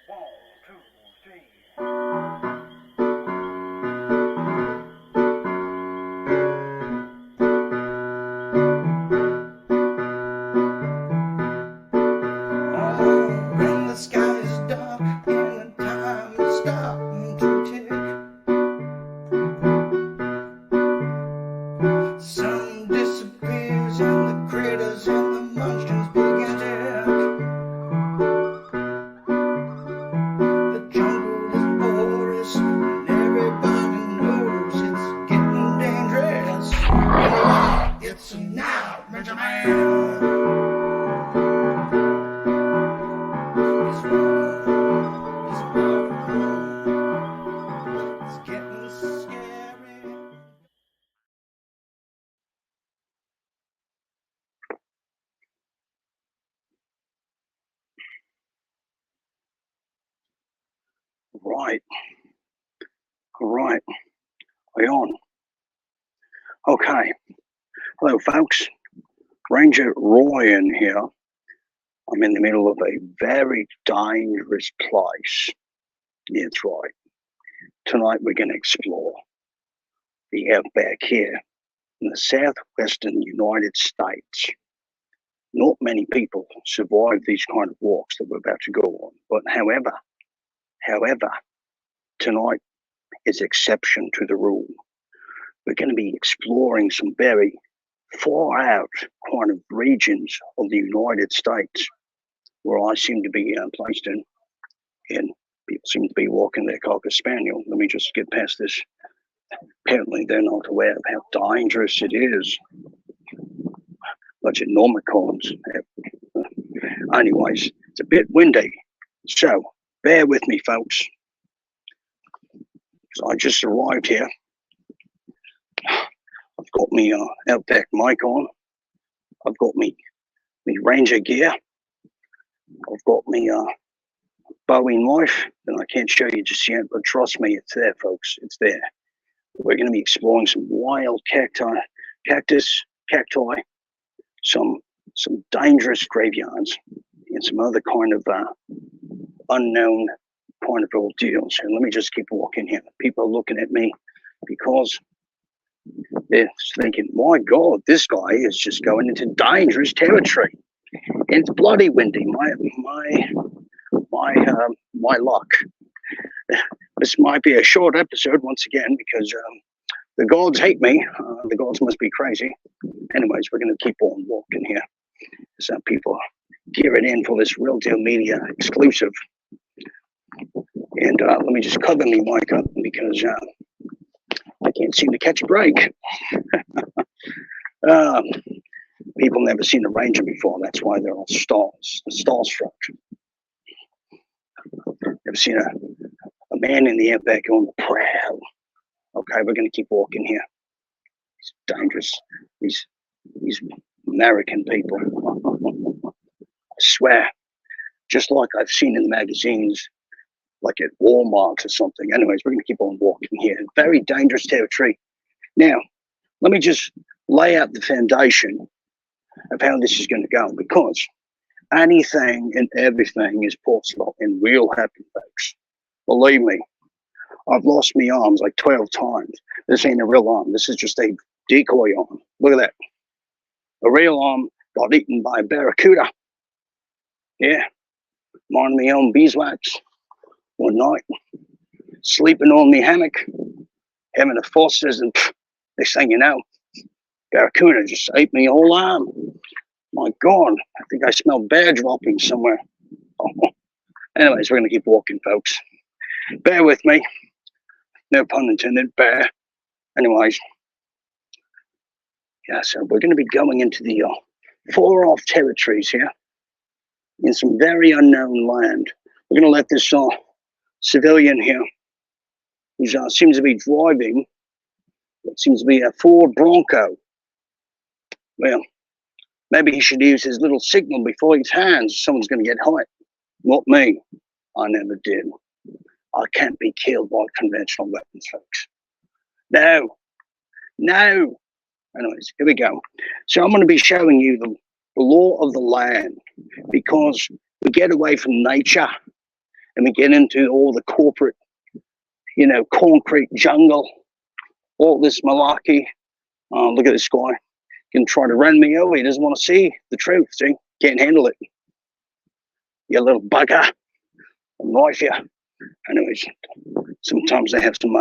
When the sky is dark and the time is starting to tick, the sun disappears and the critters and the munchkins begin to hick. The jungle is porous and everybody knows it's getting dangerous. It's now, Benjamin. Right. All right. We're on. Okay. Hello, folks. Ranger Roy in here. I'm in the middle of a very dangerous place. That's right. Tonight we're going to explore the outback here in the southwestern United States. Not many people survive these kind of walks that we're about to go on. But however, tonight is exception to the rule. We're going to be exploring some very far out kind of regions of the United States where I seem to be placed in, and people seem to be walking their Cocker Spaniel. Let me just get past this. Apparently they're not aware of how dangerous it is. Bunch of Normicons. Anyways, it's a bit windy, so bear with me, folks. So I just arrived here. I've got me outback mic on. I've got me ranger gear. I've got me Bowie knife, and I can't show you just yet, but trust me, it's there, folks. It's there. We're going to be exploring some wild cacti, some dangerous graveyards, and some other kind of unknown kind of ordeals. And let me just keep walking here. People are looking at me because they're thinking, my God, this guy is just going into dangerous territory. And it's bloody windy. My luck. This might be a short episode once again because the gods hate me. The gods must be crazy. Anyways, we're going to keep on walking here. Some people gear it in for this Real Deal Media exclusive. And let me just cover me mic up because I can't seem to catch a break. People never seen a ranger before. That's why they're all starstruck. Never seen a man in the outback on the prowl. Okay, we're going to keep walking here. It's dangerous. These American people. I swear, just like I've seen in the magazines, like at Walmart or something. Anyways, we're going to keep on walking here. Very dangerous territory. Now, let me just lay out the foundation of how this is going to go, because anything and everything is possible and will happen, folks. Believe me, I've lost my arms like 12 times. This ain't a real arm. This is just a decoy arm. Look at that. A real arm got eaten by a barracuda. Yeah, minding my own beeswax one night, sleeping on my hammock, having a Foster's, and next thing you know, barracuda just ate me whole arm. My God, I think I smell bear droppings somewhere. Anyways, we're going to keep walking, folks. Bear with me. No pun intended, bear. Anyways, yeah, so we're going to be going into the far off territories here in some very unknown land. We're going to let this civilian here, who seems to be driving what seems to be a Ford Bronco. Well, maybe he should use his little signal before he turns. Someone's going to get hurt. Not me. I never did. I can't be killed by conventional weapons, folks. No. Anyways, here we go. So I'm going to be showing you the law of the land, because we get away from nature and we get into all the corporate, concrete jungle, all this malarkey. Look at this guy. Can try to run me over. He doesn't want to see the truth. See, can't handle it. You little bugger. I'll knife you. Anyways, sometimes they have some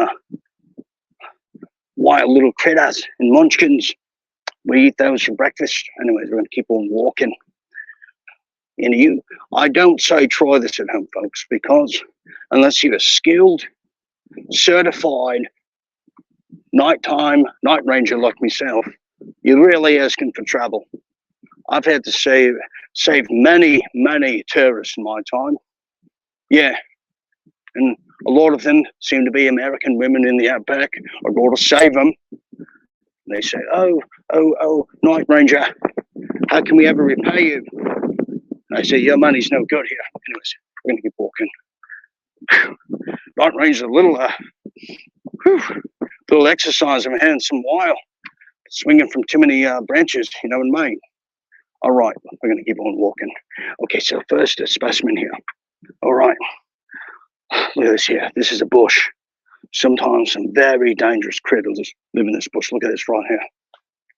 wild little critters and munchkins. We eat those for breakfast. Anyways, we're going to keep on walking. And I don't say try this at home, folks, because unless you're a skilled, certified night ranger like myself, you're really asking for trouble. I've had to save many tourists in my time. Yeah, and a lot of them seem to be American women in the outback. I go to save them. They say, oh, night ranger, how can we ever repay you? And I say, your money's no good here. Anyways, we're going to keep walking. Night ranger's a little exercise of my hands, some while swinging from too many branches, in Maine. All right, we're going to keep on walking. Okay, so first a specimen here. All right, look at this here. This is a bush. Sometimes some very dangerous critters live in this bush. Look at this right here.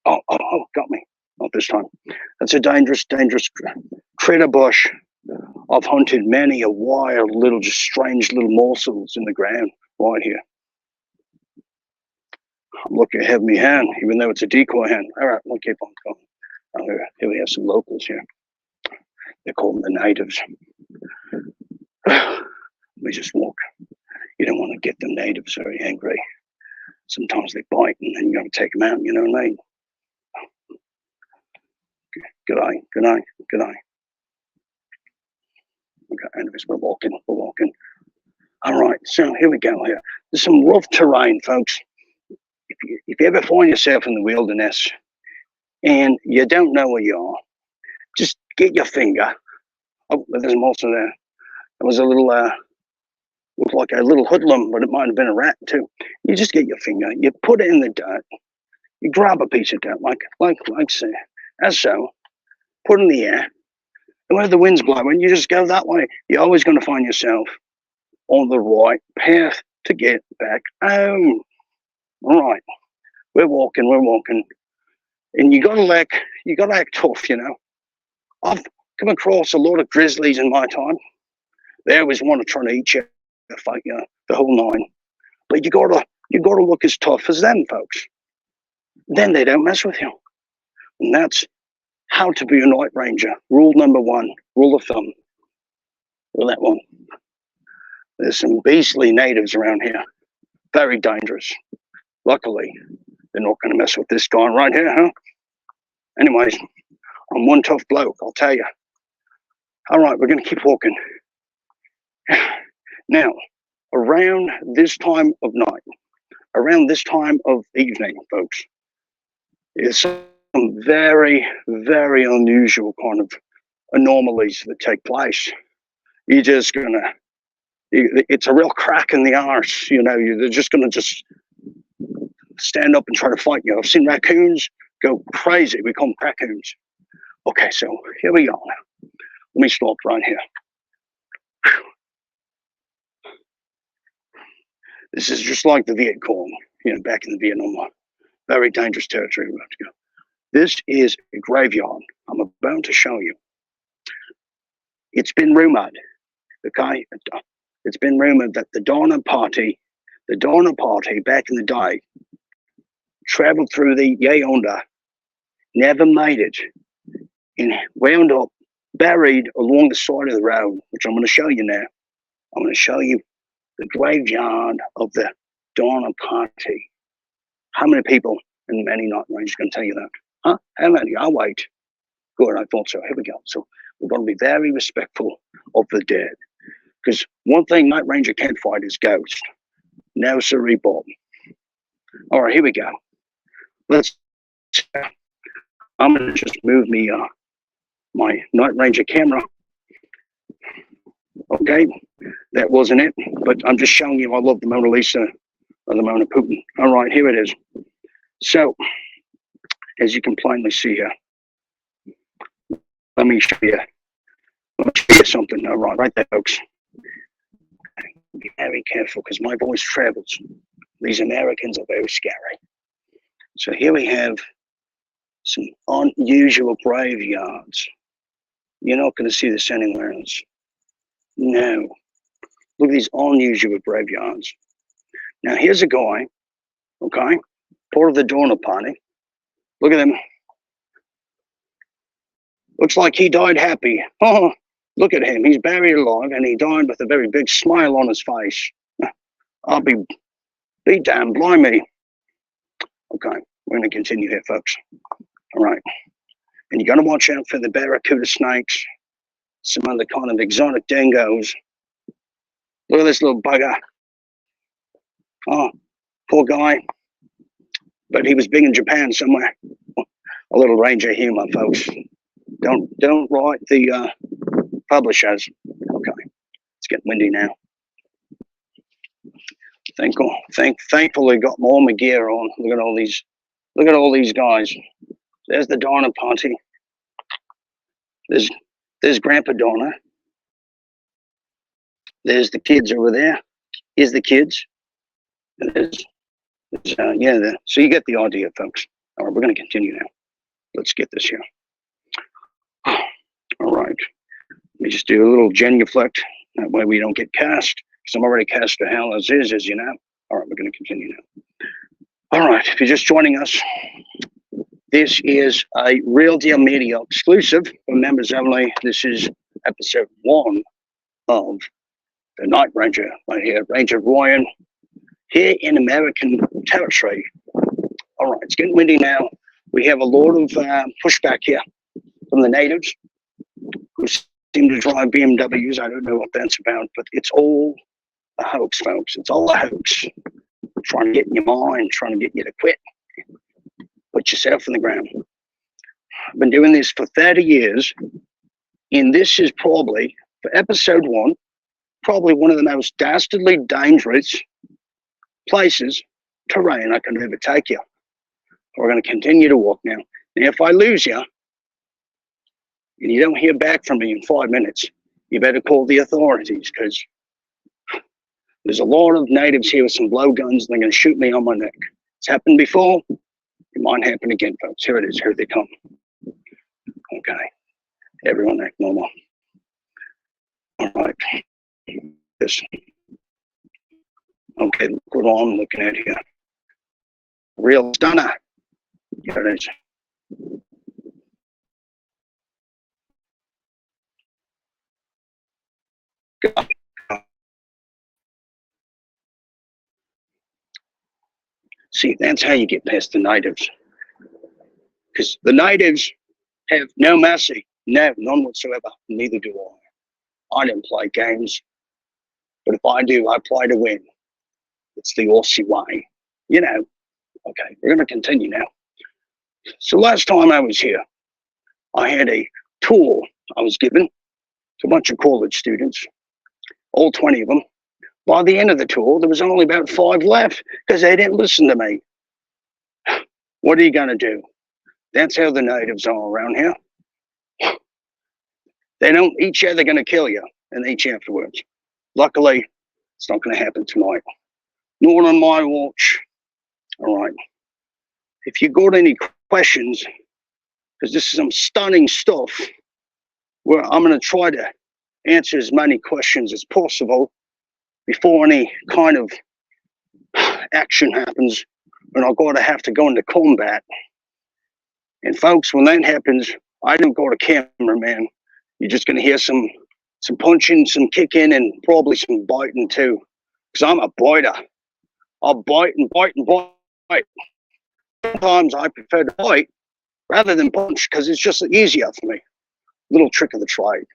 Oh, got me. Not this time. That's a dangerous critter bush. I've hunted many a wild little, just strange little morsels in the ground right here. I'm lucky to have me hand, even though it's a decoy hand. All right, we'll keep on going. Here we have some locals here. They call them the natives. We just walk. You don't want to get the natives very angry. Sometimes they bite, and then you got to take them out. You know what I mean? Good eye. Okay, anyways, we're walking. All right, so here we go. Here, there's some rough terrain, folks. If you ever find yourself in the wilderness and you don't know where you are, just get your finger. Oh, there's a monster there. There was a little, looked like a little hoodlum, but it might have been a rat too. You just get your finger, you put it in the dirt, you grab a piece of dirt, like so, as so, put it in the air, and where the wind's blowing, you just go that way. You're always going to find yourself on the right path to get back home. All right, we're walking, and you gotta act tough, I've come across a lot of grizzlies in my time. They always want to try to eat you, fight you, the whole nine. But you gotta look as tough as them, folks. Then they don't mess with you. And that's how to be a night ranger. Rule number 1, rule of thumb. Well, that one. There's some beastly natives around here. Very dangerous. Luckily, they're not going to mess with this guy right here, huh? Anyways, I'm one tough bloke, I'll tell you. All right, we're going to keep walking. Now, around this time of night, around this time of evening, folks, is some very, very unusual kind of anomalies that take place. You're just gonna, it's a real crack in the arse, they're just gonna stand up and try to fight you. I've seen raccoons go crazy. We call them raccoons. Okay, so here we go now. Let me stop right here. This is just like the Viet Cong, back in the Vietnam War. Very dangerous territory we have to go. This is a graveyard. I'm about to show you. It's been rumored, okay? It's been rumored that the Donner Party back in the day traveled through the Yonder, never made it, and wound up buried along the side of the road, which I'm going to show you now. I'm going to show you the graveyard of the Donner Party. How many people in many night rangers can tell you that? Huh? How many? I'll wait. Good, I thought so. Here we go. So we're going to be very respectful of the dead. Because one thing Night Ranger can't fight is ghosts. No, sirree, Bob. All right, here we go. I'm going to just move me my Night Ranger camera. Okay, that wasn't it, but I'm just showing you I love the Mona Lisa or the Mona Putin. All right, here it is. So, as you can plainly see here, let me show you something. All right, right there, folks. Be very careful because my voice travels. These Americans are very scary. So here we have some unusual graveyards. You're not going to see this anywhere else. No. Look at these unusual graveyards. Now here's a guy, okay, part of the donor party. Look at him. Looks like he died happy. Oh, look at him. He's buried alive and he died with a very big smile on his face. I'll be damned, blimey. Okay, we're going to continue here, folks. All right. And you got to watch out for the barracuda snakes, some other kind of exotic dingoes. Look at this little bugger. Oh, poor guy. But he was big in Japan somewhere. A little Ranger humor, folks. Don't write the publishers. Okay, it's getting windy now. Thankfully got more my gear on. Look at all these guys. There's the Donner party. There's Grandpa Donner. There's the kids over there. Here's the kids. So you get the idea, folks. All right, we're going to continue now. Let's get this here. All right. Let me just do a little genuflect. That way we don't get cast. Because I'm already cast to hell as is, as you know. All right, we're going to continue now. All right, if you're just joining us, this is a Real Deal Media exclusive for members only. This is episode 1 of the Night Ranger right here, Ranger Ryan, here in American territory. All right, it's getting windy now. We have a lot of pushback here from the natives who seem to drive BMWs. I don't know what that's about, but it's all a hoax, folks. It's all a hoax. Trying to get in your mind, trying to get you to quit. Put yourself in the ground. I've been doing this for 30 years, and this is probably, for episode 1, probably one of the most dastardly dangerous places, terrain I can ever take you. We're going to continue to walk now. And if I lose you, and you don't hear back from me in 5 minutes, you better call the authorities, because there's a lot of natives here with some blowguns, and they're going to shoot me on my neck. It's happened before. It might happen again, folks. Here it is. Here they come. Okay. Everyone act normal. All right. This. Okay, look what I'm looking at here. Real stunner. Here it is. See, that's how you get past the natives. Because the natives have no mercy. No, none whatsoever. Neither do I. I didn't play games. But if I do, I play to win. It's the Aussie way. You know. Okay, we're going to continue now. So last time I was here, I had a tour I was given to a bunch of college students, all 20 of them. By the end of the tour, there was only about 5 left because they didn't listen to me. What are you going to do? That's how the natives are around here. They don't eat you, they're going to kill you and eat you afterwards. Luckily, it's not going to happen tonight. Nor on my watch. All right. If you got any questions, because this is some stunning stuff, where I'm going to try to answer as many questions as possible before any kind of action happens, and I've got to have to go into combat. And folks, when that happens, I don't go to camera, man. You're just going to hear some punching, some kicking, and probably some biting too. Because I'm a biter. I'll bite and bite and bite. Sometimes I prefer to bite rather than punch because it's just easier for me. Little trick of the trade.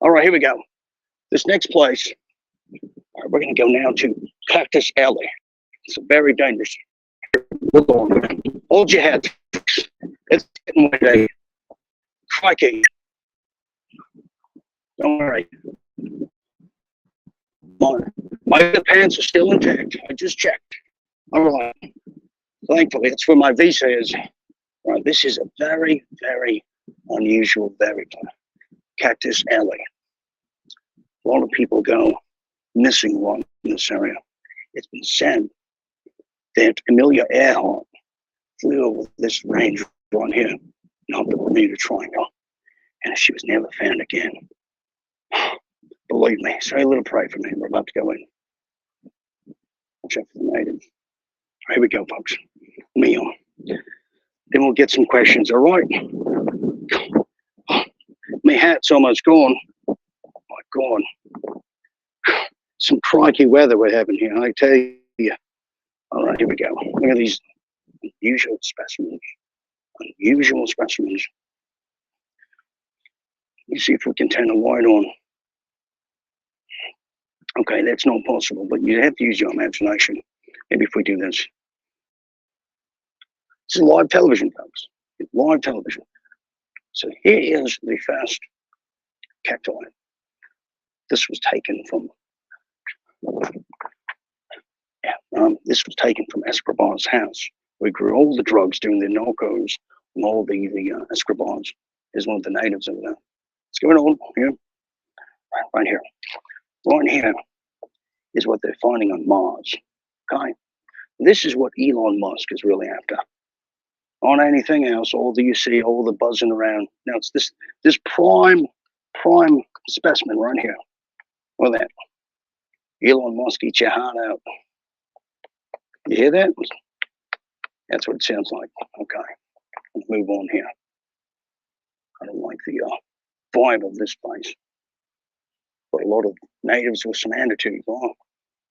All right, here we go. This next place, all right, we're going to go now to Cactus Alley. It's very dangerous. We're going. Hold your head. It's getting windy. Crikey. Don't worry. My pants are still intact. I just checked. All right. Thankfully, that's where my visa is. All right, this is a very, very unusual, very Cactus Alley. A lot of people go missing right in this area. It's been said that Amelia Earhart flew over this range right here, not the Bermuda Triangle, and she was never found again. Believe me, say a little prayer for me. We're about to go in. Watch out for the natives. Here we go, folks. Me on. Then we'll get some questions, all right? My hat's almost gone. My God. Some crikey weather we're having here, I tell you. All right, here we go. Look at these unusual specimens. Unusual specimens. Let me see if we can turn the light on. Okay, that's not possible, but you have to use your imagination. Maybe if we do this. This is live television, folks. It's live television. So here is the first cacti. This was taken from this was taken from Escobar's house. We grew all the drugs during the narcos and all the Escobars. Is one of the natives over there. What's going on here? Right here. Right here is what they're finding on Mars. Okay? This is what Elon Musk is really after. On anything else, all that you see, all the buzzing around. Now it's this prime specimen right here. Look at that. Elon Musk, eat your heart out. You hear that? That's what it sounds like. Okay. Let's move on here. I don't like the vibe of this place. But a lot of natives with some attitude. Oh,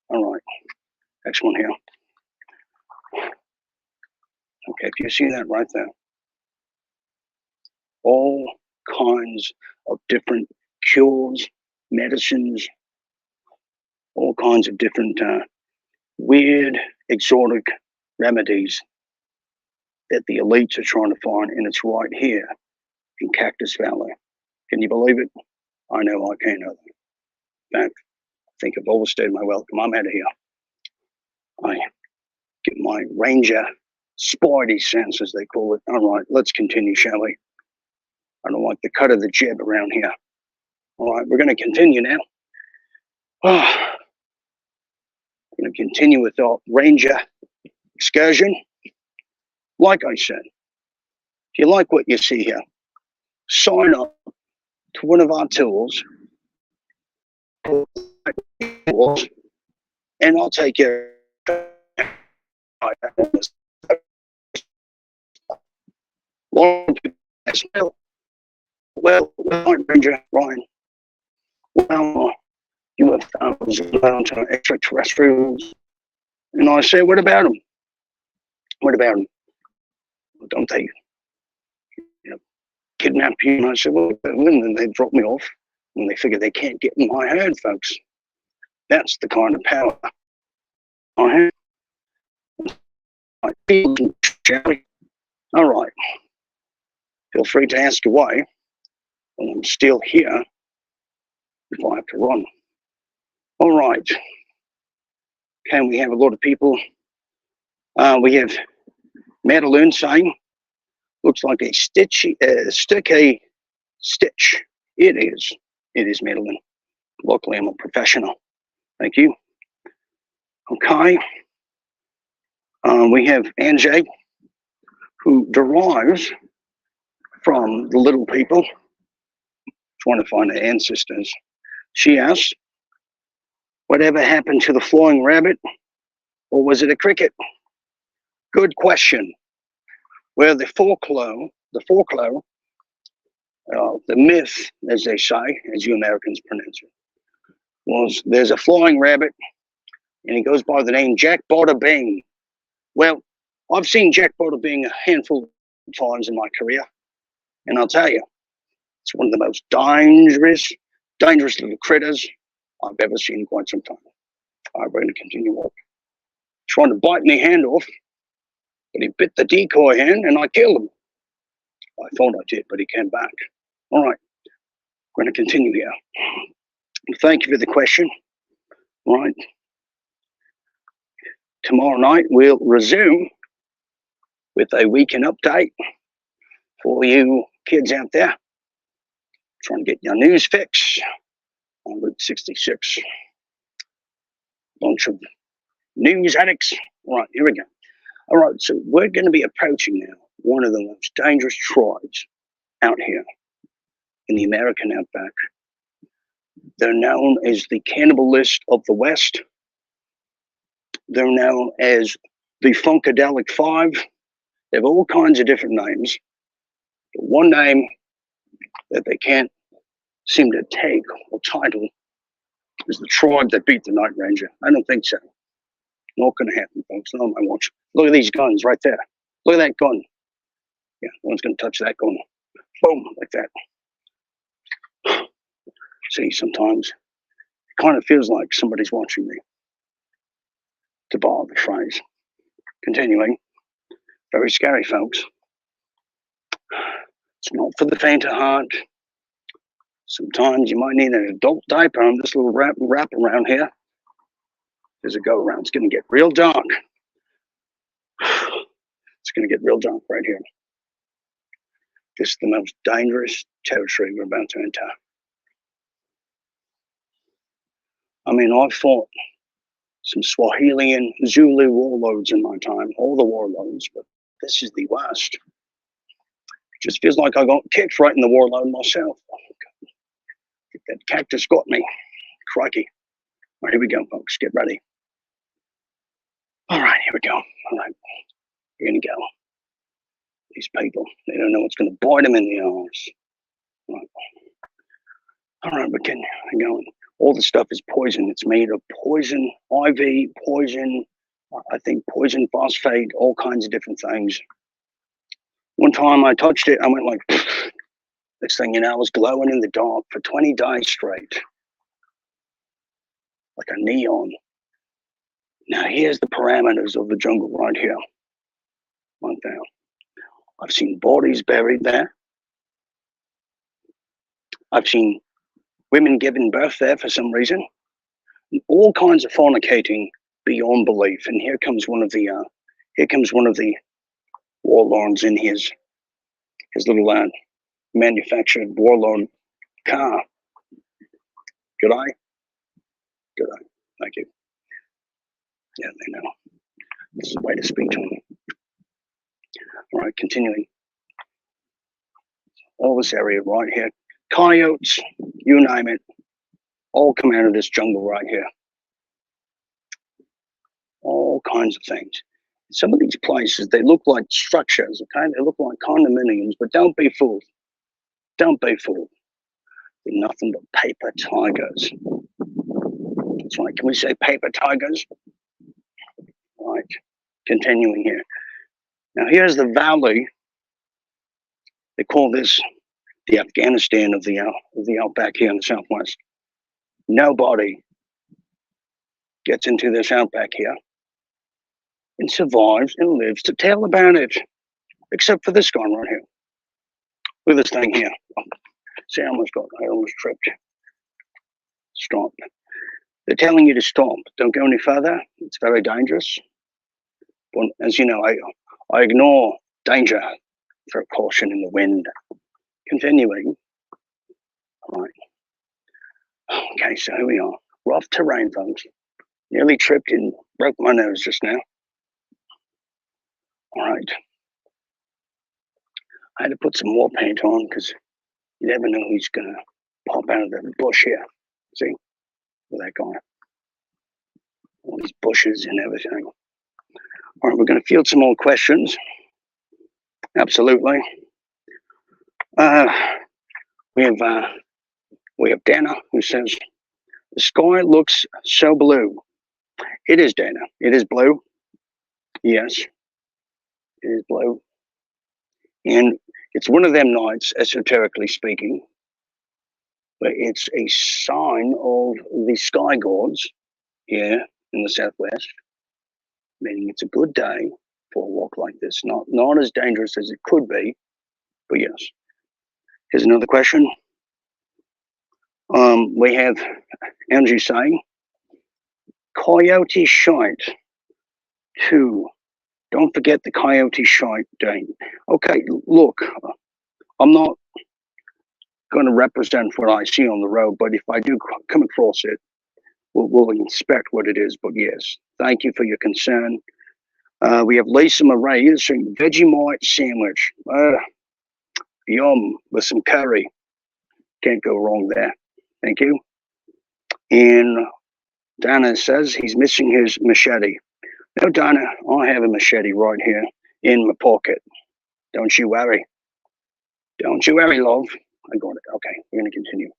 all right. Next one here. Okay, if you see that right there. All kinds of different cures, medicines, all kinds of different weird, exotic remedies that the elites are trying to find, and it's right here in Cactus Valley. Can you believe it? I know I can't. In fact, I think I've overstayed my welcome. I'm out of here. I get my ranger spidey sense, as they call it. All right, let's continue, shall we? I don't like the cut of the jib around here. All right, we're going to continue now. I'm going to continue with our ranger excursion. Like I said, if you like what you see here, sign up to one of our tours, and I'll take you. Well, Ranger Ryan, well, you have found some extraterrestrials. And I say, what about them? What about them? Don't they, kidnap you? And I said, well, and then they drop me off when they figure they can't get in my head, folks. That's the kind of power I have. All right. Feel free to ask away. I'm still here if I have to run. All right. Okay, we have a lot of people. We have Madeline saying, looks like a sticky stitch. It is. It is, Madeline. Luckily, I'm a professional. Thank you. Okay. We have Anjay, who derives from the little people, trying to find their ancestors. She asks, whatever happened to the flying rabbit, or was it a cricket? Good question. Well, the folklore, the myth, as they say, as you Americans pronounce it, was there's a flying rabbit, and he goes by the name Jack Bada Bing. Well, I've seen Jack Bada Bing a handful of times in my career, and I'll tell you, it's one of the most dangerous little critters I've ever seen in quite some time. I'm going to continue on. Trying to bite my hand off, but he bit the decoy hand, and I killed him. I thought I did, but he came back. All right, we're going to continue here. Thank you for the question. All right. Tomorrow night, we'll resume with a weekend update for you kids out there trying to get your news fix on Route 66. bunch of news addicts. All right, here we go. All right, so we're going to be approaching now one of the most dangerous tribes out here in the American outback. They're known as the Cannibalist of the West. They're known as the Funkadelic Five. They have all kinds of different names. But one name that they can't seem to take or title is the tribe that beat the Night Ranger. I don't think so. Not going to happen, folks. Not on my watch. Look at these guns right there. Look at that gun. Yeah, no one's going to touch that gun. Boom, like that. See, sometimes it kind of feels like somebody's watching me, to borrow the phrase. Continuing. Very scary, folks. It's not for the faint of heart. Sometimes you might need an adult diaper on this little wrap around here. There's a go around. It's going to get real dark. It's going to get real dark right here. This is the most dangerous territory we're about to enter. I mean, I've fought some Swahilian, Zulu warlords in my time, all the warlords, but this is the worst. It just feels like I got kicked right in the warlord myself. That cactus got me. Crikey. All right, here we go, folks. Get ready. All right, here we go. All right, we're going to go. These people, they don't know what's going to bite them in the arse. All right, we're getting going. All the stuff is poison. It's made of poison, IV, poison, I think poison phosphate, all kinds of different things. One time I touched it, I went like, next thing you know, I was glowing in the dark for 20 days straight. Like a neon. Now here's the parameters of the jungle right here. Right there. I've seen bodies buried there. I've seen women giving birth there for some reason. All kinds of fornicating beyond belief. And here comes one of the warlords in his little manufactured warlord car. Good eye? Good eye. Thank you. Yeah, they know. This is a way to speak to them. All right, continuing. All this area right here. Coyotes, you name it, all come out of this jungle right here. All kinds of things. Some of these places, they look like structures, okay? They look like condominiums, but don't be fooled. Don't be fooled. They're nothing but paper tigers. That's right. Can we say paper tigers? All right. Continuing here. Now, here's the valley. They call this the Afghanistan of the outback here in the Southwest. Nobody gets into this outback here and survives and lives to tell about it, except for this guy right here. Look at this thing here. See, I almost tripped. Stop. They're telling you to stop. Don't go any further. It's very dangerous. But as you know, I ignore danger for caution in the wind. Continuing. All right. Okay, so here we are. Rough terrain, folks. Nearly tripped and broke my nose just now. All right. I had to put some more paint on because you never know who's going to pop out of the bush here. See? Look at that guy. All these bushes and everything. All right, we're going to field some more questions. Absolutely. We have Dana who says, the sky looks so blue. It is, Dana. It is blue. Yes, it is blue. And it's one of them nights, esoterically speaking, but it's a sign of the sky gods here in the Southwest, meaning it's a good day for a walk like this. Not as dangerous as it could be, but yes. Here's another question. We have Angie saying, coyote shite. 2. Don't forget the coyote shite day. Okay, look, I'm not going to represent what I see on the road, but if I do come across it, we'll inspect what it is. But yes, thank you for your concern. We have Lisa Marie saying Vegemite sandwich. Yum, with some curry. Can't go wrong there. Thank you. And Donna says he's missing his machete. No, Donna, I have a machete right here in my pocket. Don't you worry. Don't you worry, love. I got it. Okay, we're going to continue.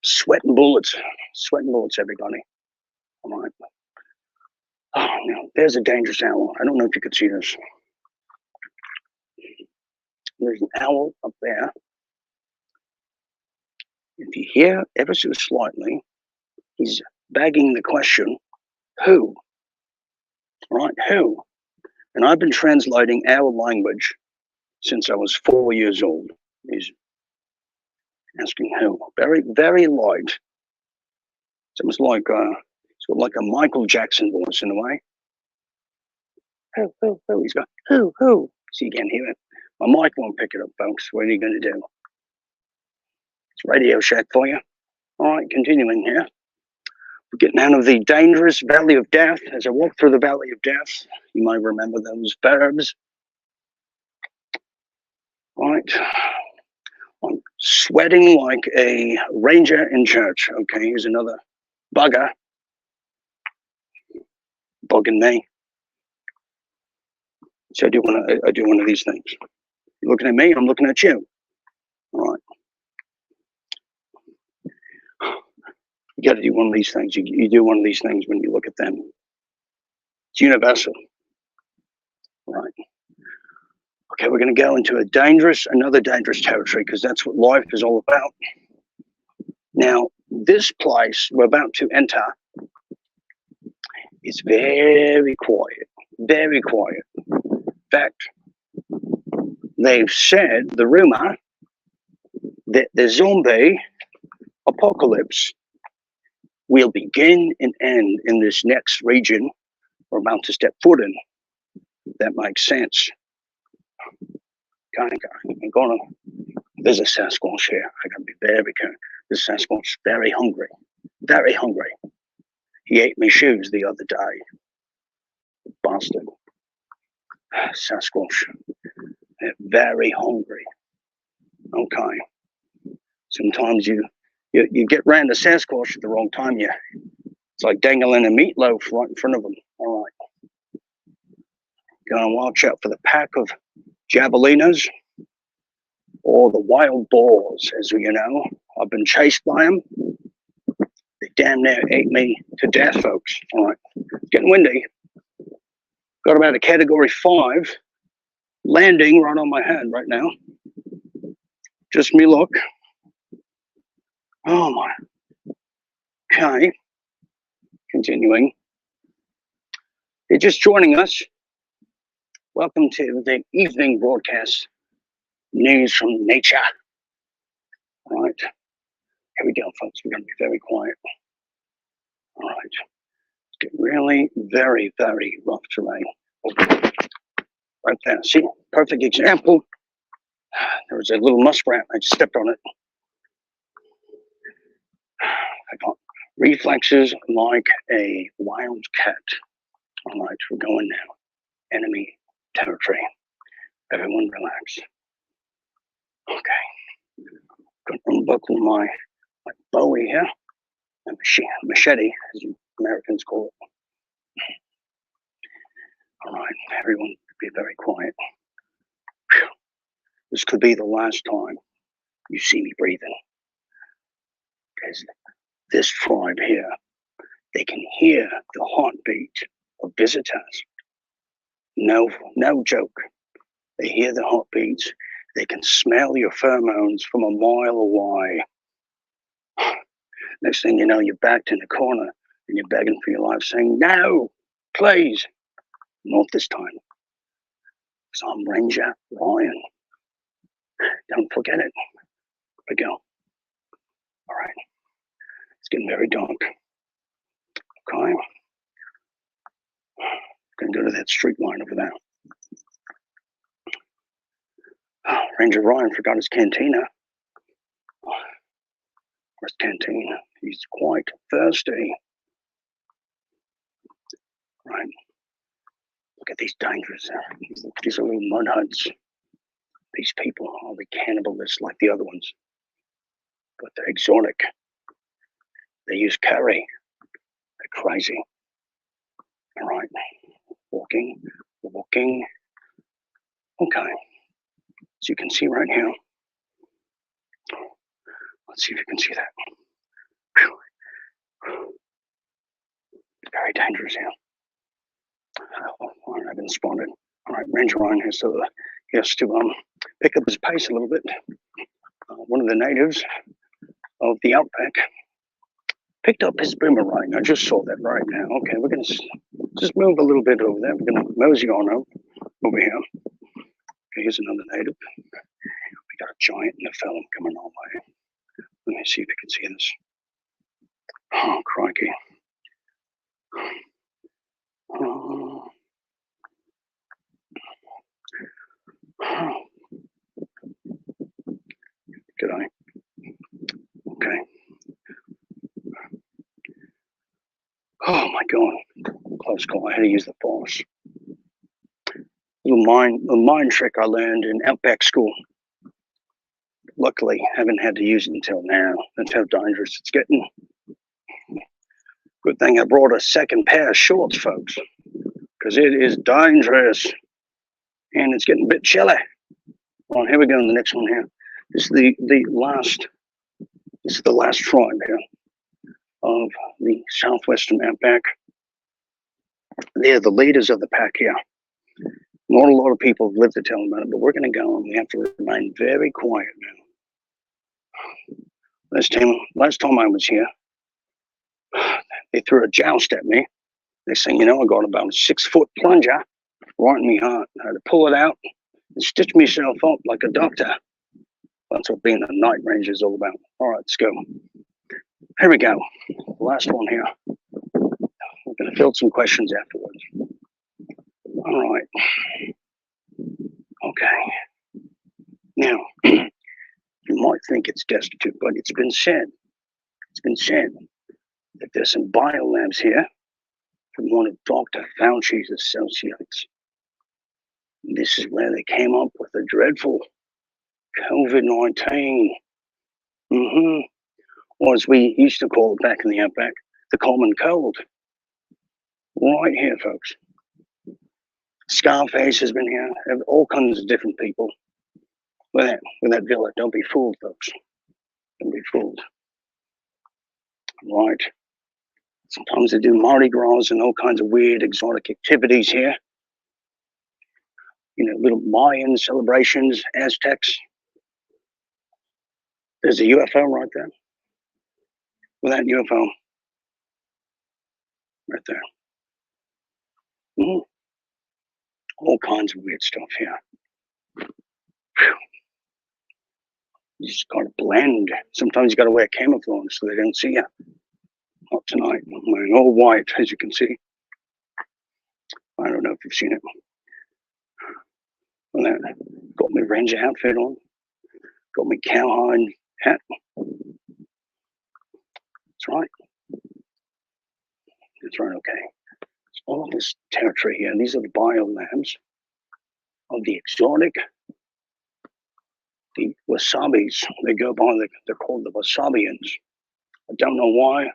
Sweating bullets. Sweating bullets, everybody. All right. Oh, no, there's a dangerous owl. I don't know if you could see this. There's an owl up there. If you hear ever so slightly, he's begging the question, who? Right, who? And I've been translating owl language since I was 4 years old. He's asking who. Very, very light. It's almost like it's got like a Michael Jackson voice in a way. Who? He's got who? So you can't hear it. My mic won't pick it up, folks. What are you going to do? It's Radio Shack for you. All right, continuing here. We're getting out of the dangerous valley of death. As I walk through the valley of death, you might remember those verbs. All right. I'm sweating like a ranger in church. Okay, here's another bugger bugging me. So I do one of these things. You're looking at me, I'm looking at you. All right. You got to do one of these things. You do one of these things when you look at them. It's universal. All right. Okay, we're going to go into another dangerous territory, because that's what life is all about. Now, this place we're about to enter is very quiet, very quiet. In fact, they've said, the rumor, that the zombie apocalypse will begin and end in this next region we're about to step foot in. That makes sense. There's a Sasquatch here. I gotta be very careful. This Sasquatch is very hungry. Very hungry. He ate my shoes the other day. Bastard. Sasquatch. They're very hungry. Okay. Sometimes you get round the Sasquatch at the wrong time. It's like dangling a meatloaf right in front of them. All right. Gotta watch out for the pack of javelinas, or the wild boars, as you know. I've been chased by them. They damn near ate me to death, folks. All right, it's getting windy. Got about a category 5 landing right on my head right now. Just me look. Oh my. Okay. Continuing. You're just joining us. Welcome to the evening broadcast. News from nature. All right. Here we go, folks. We're going to be very quiet. All right. It's getting really very, very rough terrain. Right there. See? Perfect example. There was a little muskrat. I just stepped on it. I got reflexes like a wild cat. All right. We're going now. Enemy territory. Everyone relax. Okay. Gonna unbuckle my bowie here. A machete, as you Americans call it. All right, everyone be very quiet. Whew. This could be the last time you see me breathing. Because this tribe here, they can hear the heartbeat of visitors. No joke. They hear the heartbeats. They can smell your pheromones from a mile away. Next thing you know, you're backed in the corner and you're begging for your life, saying, no, please. Not this time. So I'm Ranger Ryan. Don't forget it. Here we go. All right. It's getting very dark. Okay. Gonna go to that street line over there. Ranger Ryan forgot his cantina. Where's canteen? He's quite thirsty. Right. Look at these dangerous. These are little mud huts. These people are the cannibalists like the other ones, but they're exotic. They use curry. They're crazy. All right. Walking. Okay. So you can see right here. Let's see if you can see that. Whew. It's very dangerous here. All right, I've been spotted. All right, Ranger Ryan has to pick up his pace a little bit. One of the natives of the outback picked up his boomerang. I just saw that right now. Okay, we're going to just move a little bit over there. We're going to mosey on over here. Okay, here's another native. We got a giant Nephilim coming our way. Let me see if you can see this. Oh, crikey. Oh. G'day. Okay. Oh my God. Close call. I had to use the force. A mind trick I learned in outback school. Luckily, haven't had to use it until now. That's how dangerous it's getting. Good thing I brought a second pair of shorts, folks, because it is dangerous and it's getting a bit chilly. All right, here we go on the next one here. This is the last tribe here of the southwestern outback. They're the leaders of the pack here. Not a lot of people have lived to tell about it, but we're going to go and we have to remain very quiet now. Last time I was here, they threw a joust at me. Next thing you know, I got about a 6-foot plunger right in my heart. I had to pull it out and stitch myself up like a doctor. That's what being a night ranger is all about. All right, let's go. Here we go. Last one here. We're going to field some questions afterwards. All right. Okay. Now, you might think it's destitute, but it's been said that there's some biolabs here from one of Dr. Fauci's associates. This is where they came up with the dreadful COVID-19. Or as we used to call it back in the outback, the common cold. Right here, folks. Scarface has been here. All kinds of different people. With that villa. Don't be fooled, folks. Don't be fooled. Right. Sometimes they do Mardi Gras and all kinds of weird exotic activities here. You know, little Mayan celebrations, Aztecs. There's a UFO right there. With that UFO. Right there. All kinds of weird stuff here. Whew. You just got to blend. Sometimes you got to wear camouflage so they don't see you. Not tonight. I'm wearing all white, as you can see. I don't know if you've seen it. Well, that got my ranger outfit on. Got my cowhide hat. That's right. That's right, okay. So all of this territory here, these are the biolabs of the exotic, the wasabis. They go by, they're called the wasabians. I don't know why.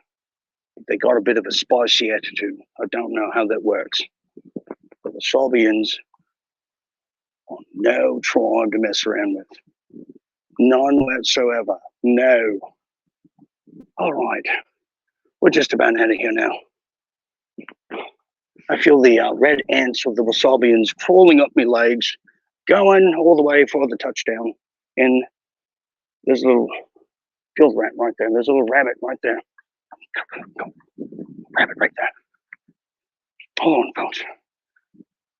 They got a bit of a spicy attitude. I don't know how that works. The wasabians are no tribe to mess around with. None whatsoever. No. All right. We're just about out of here now. I feel the red ants of the wasabians crawling up my legs, going all the way for the touchdown. And there's a little field rat right there. There's a little rabbit right there. Go. Rabbit right there. Hold on, folks.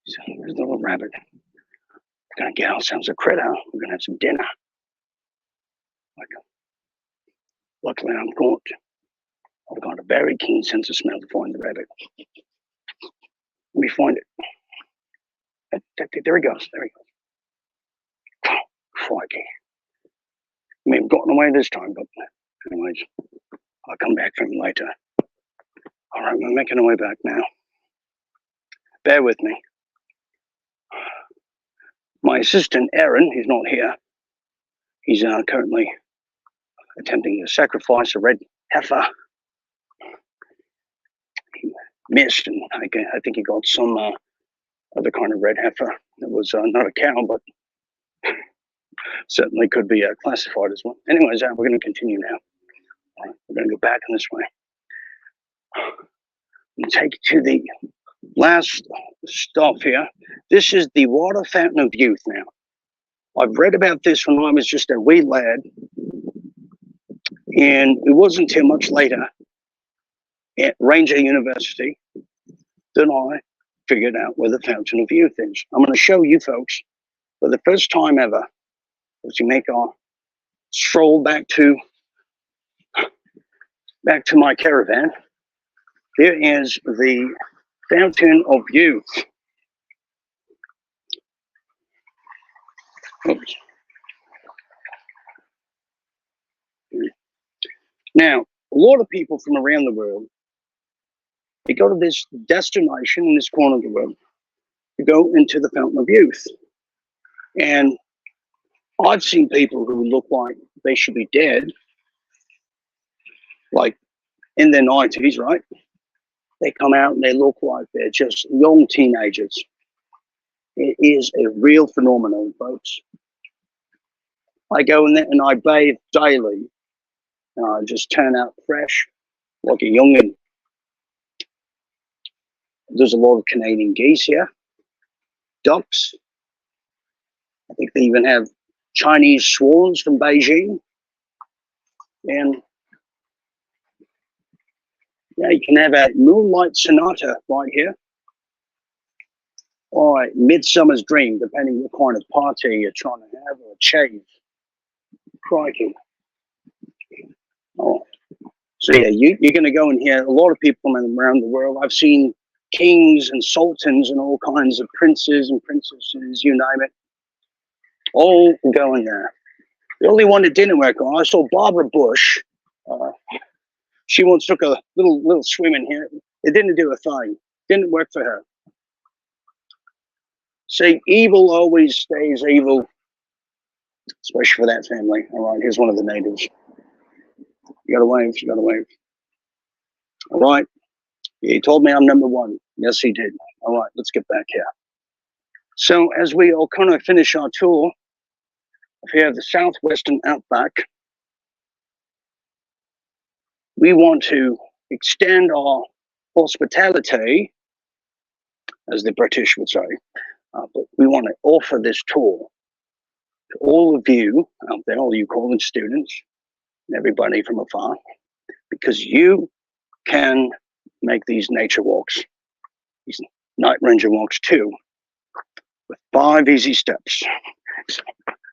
So there's the little rabbit. We're going to get ourselves a critter. We're going to have some dinner. Luckily, I've got a very keen sense of smell to find the rabbit. Let me find it. There he goes. There he goes. Crikey. I mean, I've gotten away this time, but anyways, I'll come back for him later. All right, we're making our way back now. Bear with me. My assistant, Aaron, he's not here. He's currently attempting to sacrifice a red heifer. He missed, and I think he got some other kind of red heifer. It was not a cow, but certainly could be classified as one. Anyways, we're going to continue now. Right, we're going to go back in this way. And take you to the last stop here. This is the water fountain of youth now. I've read about this when I was just a wee lad, and it wasn't until much later at Ranger University that I figured out where the fountain of youth is. I'm going to show you folks for the first time ever as we make our stroll back to my caravan. Here is the fountain of youth. Oops. Now, a lot of people from around the world, they go to this destination in this corner of the world to go into the fountain of youth. And I've seen people who look like they should be dead, like in their 90s, right? They come out and they look like they're just young teenagers. It is a real phenomenon, folks. I go in there and I bathe daily, and I just turn out fresh, like a youngin'. There's a lot of Canadian geese here, ducks. I think they even have Chinese swans from Beijing. And yeah, you can have a moonlight sonata right here, or a midsummer's dream, depending what kind of party you're trying to have, or a shave. Crikey. Oh. So yeah, you're going to go in here. A lot of people from around the world. I've seen kings and sultans and all kinds of princes and princesses, you name it, all going there. The only one that didn't work on, I saw Barbara Bush. She once took a little swim in here. It didn't do a thing. Didn't work for her. See, evil always stays evil, especially for that family. All right, here's one of the natives. You got to wave. You got to wave. All right. Yeah, he told me I'm number one. Yes, he did. All right, let's get back here. So as we all kind of finish our tour of here, the southwestern outback, we want to extend our hospitality, as the British would say, but we want to offer this tour to all of you out there, all you college students, and everybody from afar, because you can make these nature walks, these night ranger walks too, with 5 easy steps.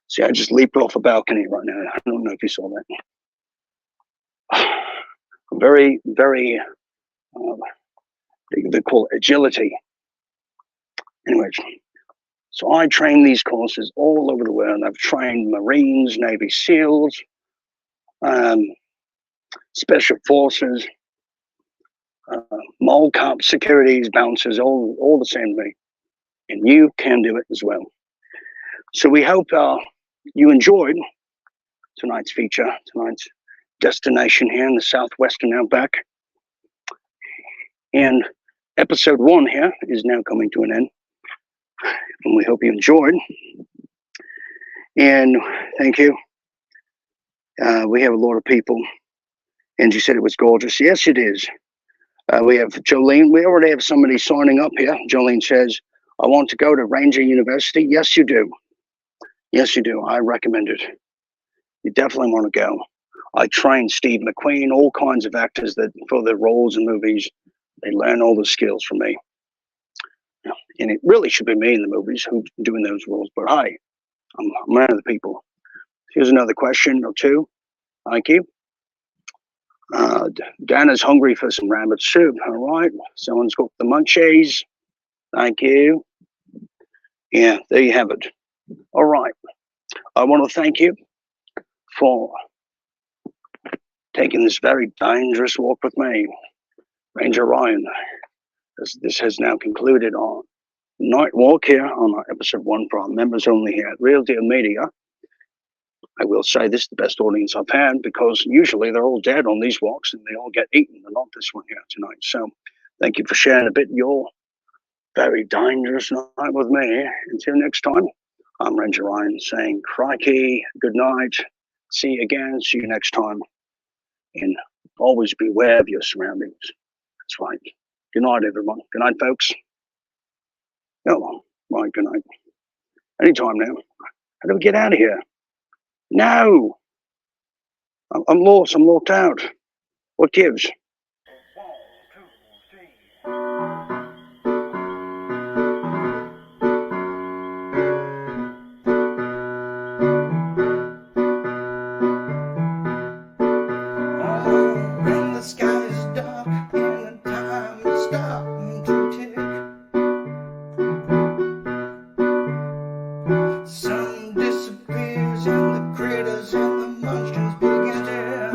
See, I just leaped off a balcony right now. I don't know if you saw that. Very, very, they call it agility. Anyways, so I train these courses all over the world. I've trained Marines, Navy SEALs, Special Forces, mole cop, securities, bouncers, all the same to me. And you can do it as well. So we hope you enjoyed tonight's feature, tonight's destination here in the southwestern outback. And episode 1 here is now coming to an end. And we hope you enjoyed. And thank you. We have a lot of people. Angie said it was gorgeous. Yes, it is. We have Jolene. We already have somebody signing up here. Jolene says, I want to go to Ranger University. Yes, you do. Yes, you do. I recommend it. You definitely want to go. I trained Steve McQueen, all kinds of actors that for their roles in movies, they learn all the skills from me. And it really should be me in the movies who's doing those roles. But hi, I'm one of the people. Here's another question or two. Thank you. Dana's hungry for some rabbit soup. All right. Someone's got the munchies. Thank you. Yeah, there you have it. All right. I want to thank you for taking this very dangerous walk with me, Ranger Ryan. As this has now concluded our night walk here on our episode 1 for our members only here at Real Deal Media. I will say this is the best audience I've had because usually they're all dead on these walks and they all get eaten, and not this one here tonight. So thank you for sharing a bit of your very dangerous night with me. Until next time, I'm Ranger Ryan saying crikey, good night, see you again, see you next time, and always beware of your surroundings. That's right. Good night, everyone. Good night, folks. Oh, right, good night. Anytime now. How do we get out of here? No! I'm lost. I'm locked out. What gives? 1, 2, 3. Oh, when the sky is dark and the time is starting to tick, sun disappears and the critters and the munchkins begin to attack.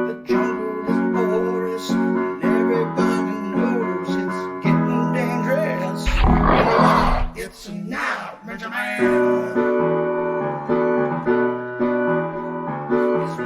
The jungle is porous and everybody knows it's getting dangerous. It's now, Benjamin. It's